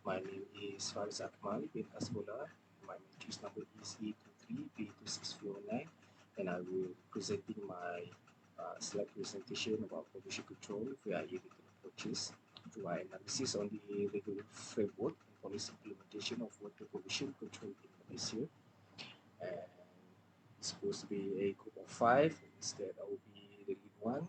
My name is Faris Akmal bin Kasbola. My matrix number is E23B2649, and I will be presenting my slide presentation about pollution control via illegal approaches to my analysis on the legal framework and policy implementation of water pollution control in Malaysia. And it's supposed to be a group of five. Instead, I will be the lead one.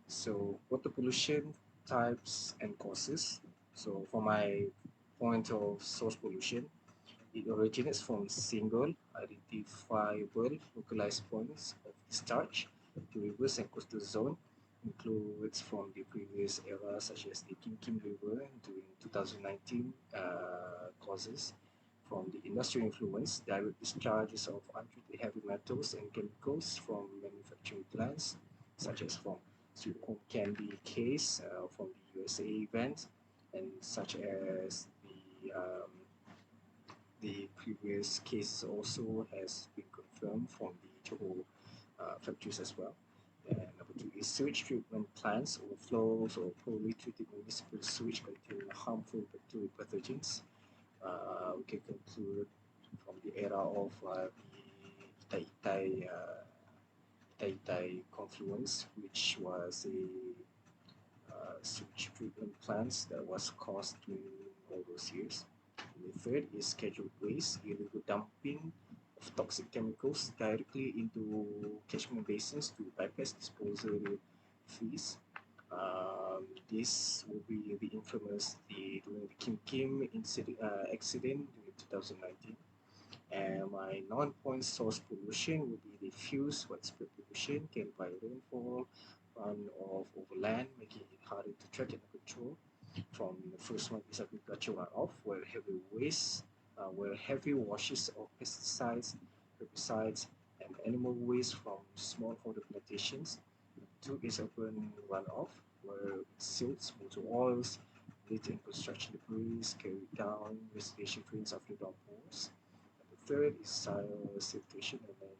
So water pollution types and causes. So for my point of source pollution, it originates from single identifiable localized points of discharge. The rivers and coastal zone includes from the previous era such as the Kim River during 2019 causes from the industrial influence, direct discharges of untreated heavy metals and chemicals from manufacturing plants, such as from sweet home candy case from the USA event, and such as the previous case also has been confirmed from the Johor factories as well. And number two is sewage treatment plants overflows or poorly treated municipal sewage containing harmful bacterial pathogens. We can conclude from the era of the Itai confluence, which was a sewage treatment plants that was caused during all those years. And the third is scheduled waste, illegal dumping of toxic chemicals directly into catchment basins to bypass disposal fees. This will be the infamous during the Kim incident, accident during 2019. And my non-point source pollution will be diffuse widespread pollution caused by rainfall, runoff over land, making it harder to track and control. From the first one is agricultural runoff, where heavy washes of pesticides, herbicides, and animal waste from smallholder plantations. Two is urban runoff, where silts, motor oils, litter and construction debris carried down residential drains after downpours. The third is soil siltation and then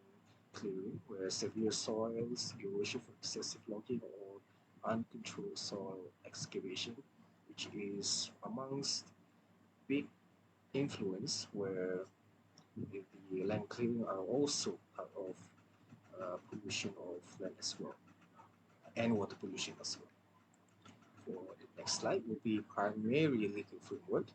clearing, where severe soils, erosion from excessive logging or uncontrolled soil excavation, which is amongst big influence where the land clearing are also part of pollution of land as well, and water pollution as well. For the next slide will be primary legal framework,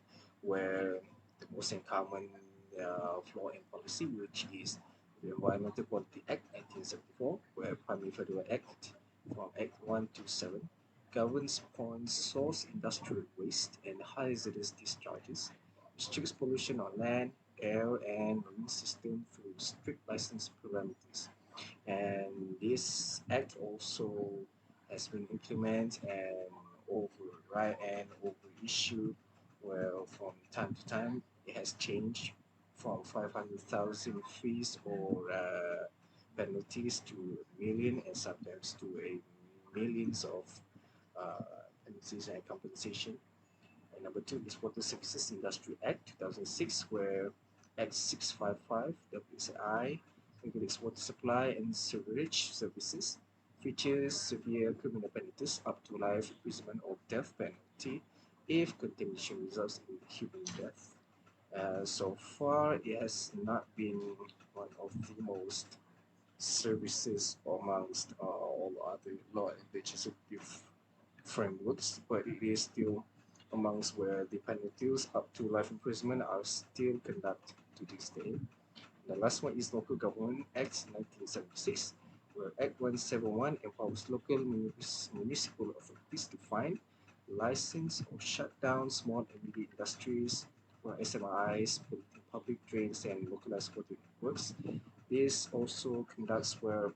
where the most common law and policy, which is the Environmental Quality Act 1974, where Primary Federal Act from Act 127 governs point source industrial waste and hazardous discharges, restricts pollution on land, air, and marine system through strict license parameters. And this act also has been implemented and override and overissued, where from time to time it has changed from 500,000 fees or penalties to a million and sometimes to a millions of penalties and compensation. And number two is Water Services Industry Act 2006, where Act 655 WSI regulates water supply and sewerage services, features severe criminal penalties up to life imprisonment or death penalty if contamination results in human death. So far, it has not been one of the most services amongst all other law and legislative frameworks, but it is still amongst where the penalties up to life imprisonment are still conducted to this day. The last one is Local Government Act 1976, where Act 171 empowers local municipal authorities to find, license, or shut down small and medium industries or SMIs, polluting public drains and localized water networks. This also conducts where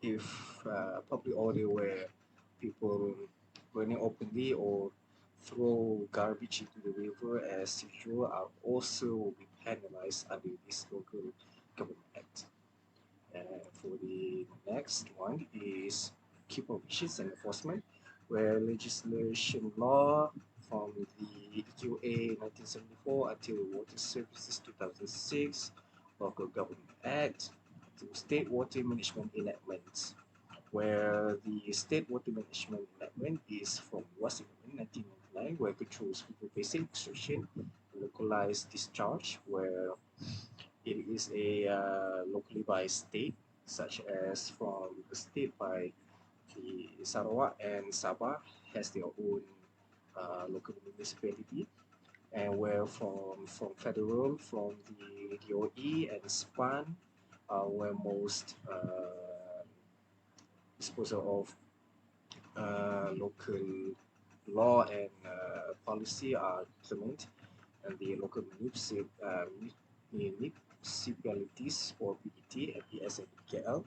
if public order where people burning openly or throw garbage into the river as usual are also will be penalized under this local government act. And for the next one is key provisions and enforcement, where legislation law from the EQA 1974 until Water Services 2006, Local Government Act, to State Water Management Enactments, where the State Water Management Enactment is from was basic restriction, localized discharge, where it is a locally by state, such as from the state by the Sarawak and Sabah has their own local municipality, and where from federal, from the DOE and SPAN, where most disposal of local law and policy are implemented, and the local municipalities or PET, MPS and KL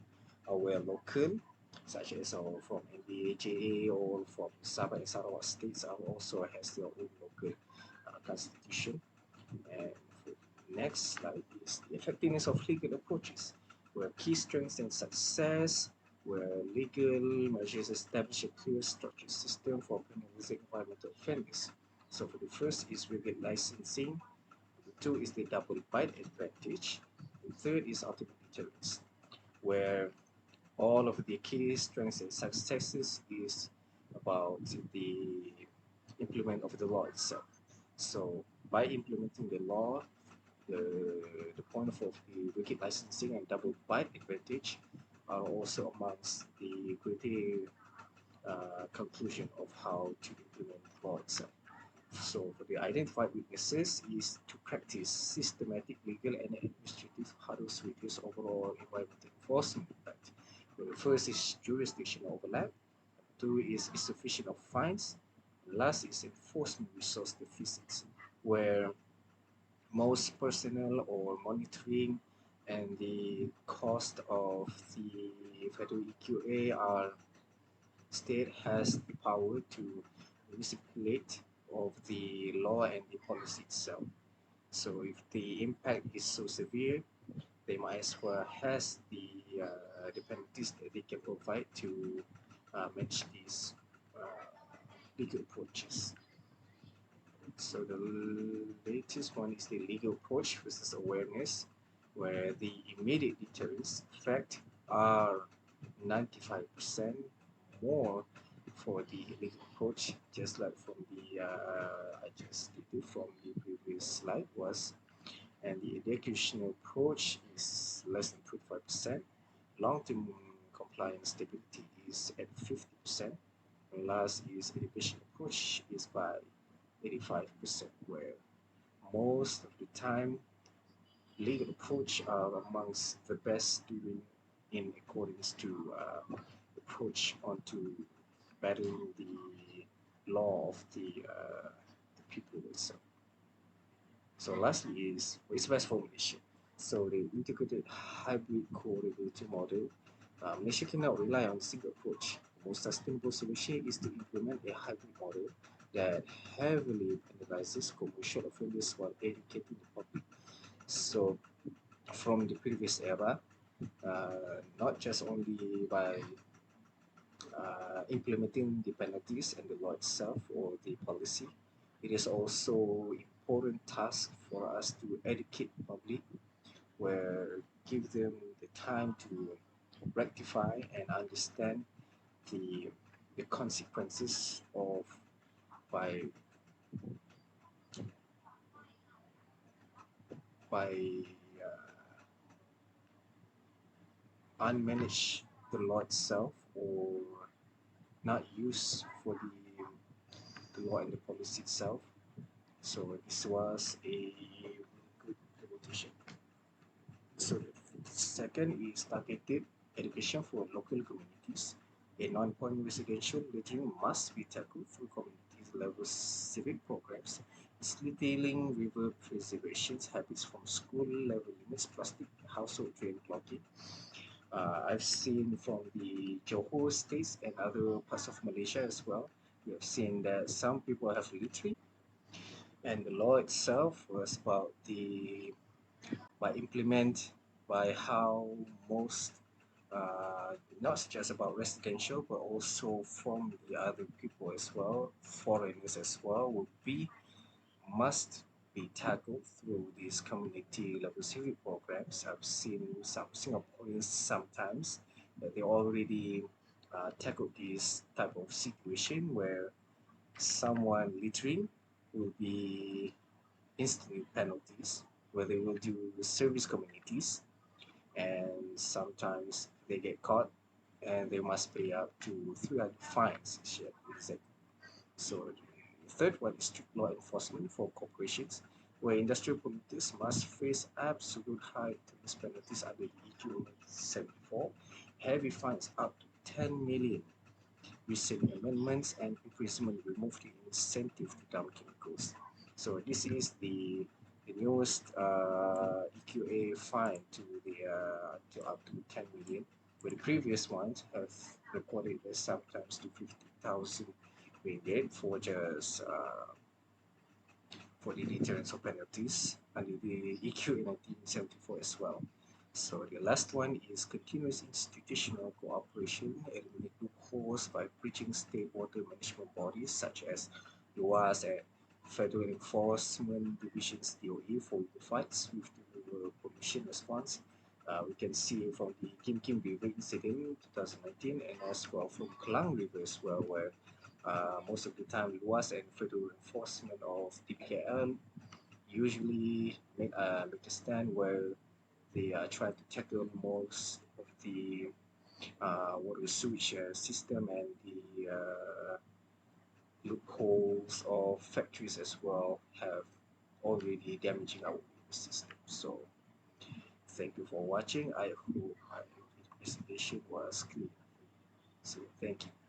are where local, such as from NBAJA or from Sabah and Sarawak states are also has their own local constitution. And next slide is the effectiveness of legal approaches, where key strengths and success, where legal measures establish a clear structured system for penalizing environmental offenders. So for the first is rigid licensing, the two is the double bite advantage, the third is ultimate deterrence, where all of the key strengths and successes is about the implement of the law itself. So by implementing the law, the point of the rigid licensing and double bite advantage are also amongst the greater conclusion of how to implement the law itself. So for the identified weaknesses is to practice systematic legal and administrative hurdles to reduce overall environmental enforcement impact. The first is jurisdictional overlap, two is insufficient of fines, and last is enforcement resource deficits, where most personnel or monitoring and the cost of the federal EQA are state has the power to manipulate of the law and the policy itself. So if the impact is so severe, they might as well has the penalties that they can provide to match these legal approaches. So the latest one is the legal approach versus awareness, where the immediate deterrence effect are 95% more for the legal approach, just like from the I just did from the previous slide was, and the educational approach is less than 25%. Long-term compliance stability is at 50%, and last is education approach is by 85%, where most of the time legal approach are amongst the best doing in accordance to approach onto battling the law of the people itself. So lastly is it's best for Malaysia. So the integrated hybrid co-regulatory model, Malaysia cannot rely on a single approach. The most sustainable solution is to implement a hybrid model that heavily penalizes commercial offenders while educating the public. So from the previous era, not just only by implementing the penalties and the law itself or the policy, it is also important task for us to educate the public, where give them the time to rectify and understand the consequences of by by unmanage the law itself or not use for the law and the policy itself. So this was a good presentation. So the second is targeted education for local communities. A non-point residential littering must be tackled through community level civic programs, detailing river preservation habits from school level limits, plastic household drain blocking. I've seen from the Johor states and other parts of Malaysia as well. We have seen that some people have littering, and the law itself was about the by how most not just about residential but also from the other people as well, foreigners as well, must be tackled through these community level civic programs. I've seen some Singaporeans sometimes that they already tackled this type of situation where someone littering will be instant penalties, where they will do service communities, and sometimes they get caught and they must pay up to 300 fines. Exactly. So the third one is strict law enforcement for corporations, where industrial polluters must face absolute high tax penalties under the EQ 74, heavy fines up to 10 million, recent amendments and imprisonment removed the incentive to dump chemicals. So this is the newest EQA fine to up to 10 million, where the previous ones have recorded as sometimes to 50,000 ringgit for the deterrence of penalties under the EQ in 1974 as well. So the last one is continuous institutional cooperation, eliminate loopholes by bridging state water management bodies such as LUAS and Federal Enforcement Division's DOE for unified swift river pollution response. We can see from the Kim Kim River incident in 2019 and as well from Klang River as well, where most of the time LUAS and Federal Enforcement of DPKL usually make a stand where they are trying to tackle most of the water sewage system and the loopholes of factories as well have already damaging our system. So thank you for watching. I hope my presentation was clear. So thank you.